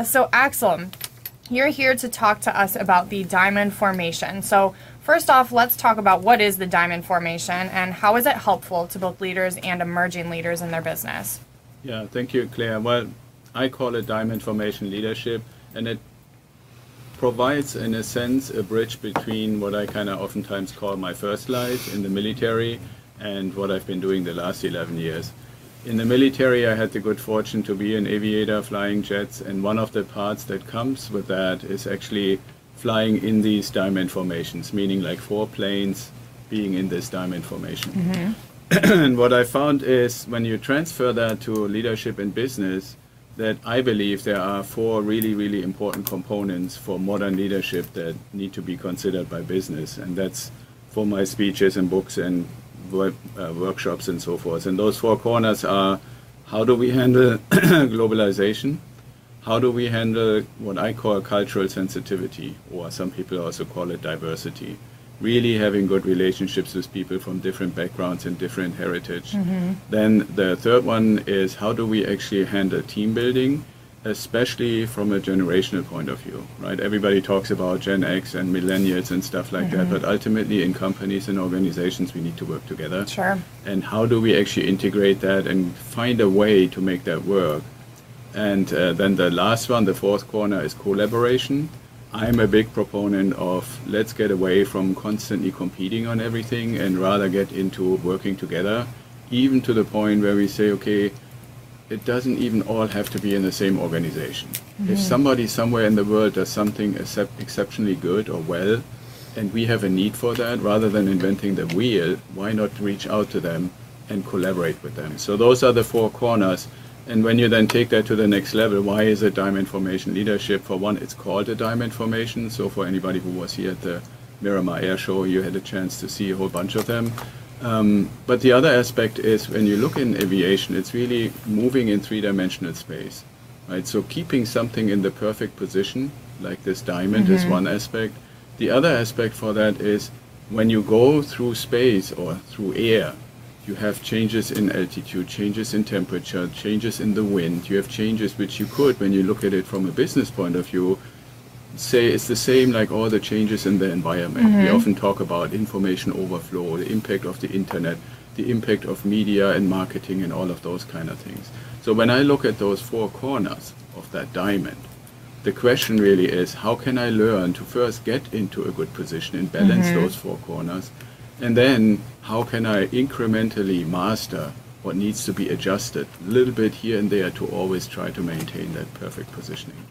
So Axel, you're here to talk to us about the diamond formation. So first off, let's talk about what is the diamond formation and how is it helpful to both leaders and emerging leaders in their business? Yeah, thank you, Claire. Well, I call it diamond formation leadership, and it provides, in a sense, a bridge between what I kind of oftentimes call my first life in the military and what I've been doing the last 11 years. In the military, I had the good fortune to be an aviator flying jets, and one of the parts that comes with that is actually flying in these diamond formations, meaning like 4 planes being in this diamond formation. And what I found is when you transfer that to leadership in business, that I believe there are 4 really, really important components for modern leadership that need to be considered by business. And that's for my speeches and books and workshops and so forth. And those 4 corners are: how do we handle globalization? How do we handle what I call cultural sensitivity, or some people also call it diversity? Really having good relationships with people from different backgrounds and different heritage. Then the third one is, how do we actually handle team building, especially from a generational point of view, right? Everybody talks about Gen X and millennials and stuff like that, but ultimately in companies and organizations we need to work together. Sure. And how do we actually integrate that and find a way to make that work? And then the last one, the 4th corner, is collaboration. I'm a big proponent of let's get away from constantly competing on everything and rather get into working together, even to the point where we say, okay, it doesn't even all have to be in the same organization. If somebody somewhere in the world does something exceptionally good or well, and we have a need for that, rather than inventing the wheel, why not reach out to them and collaborate with them? So those are the 4 corners. And when you then take that to the next level, why is it diamond formation leadership? For one, it's called a diamond formation. So for anybody who was here at the Miramar Air Show, you had a chance to see a whole bunch of them. But the other aspect is, when you look in aviation, it's really moving in 3-dimensional space, right? So keeping something in the perfect position, like this diamond, is one aspect. The other aspect for that is when you go through space or through air, you have changes in altitude, changes in temperature, changes in the wind. You have changes which you could, when you look at it from a business point of view, say it's the same like all the changes in the environment. We often talk about information overflow, the impact of the internet, the impact of media and marketing and all of those kind of things. So when I look at those 4 corners of that diamond, the question really is, how can I learn to first get into a good position and balance those 4 corners? And then how can I incrementally master what needs to be adjusted a little bit here and there to always try to maintain that perfect positioning?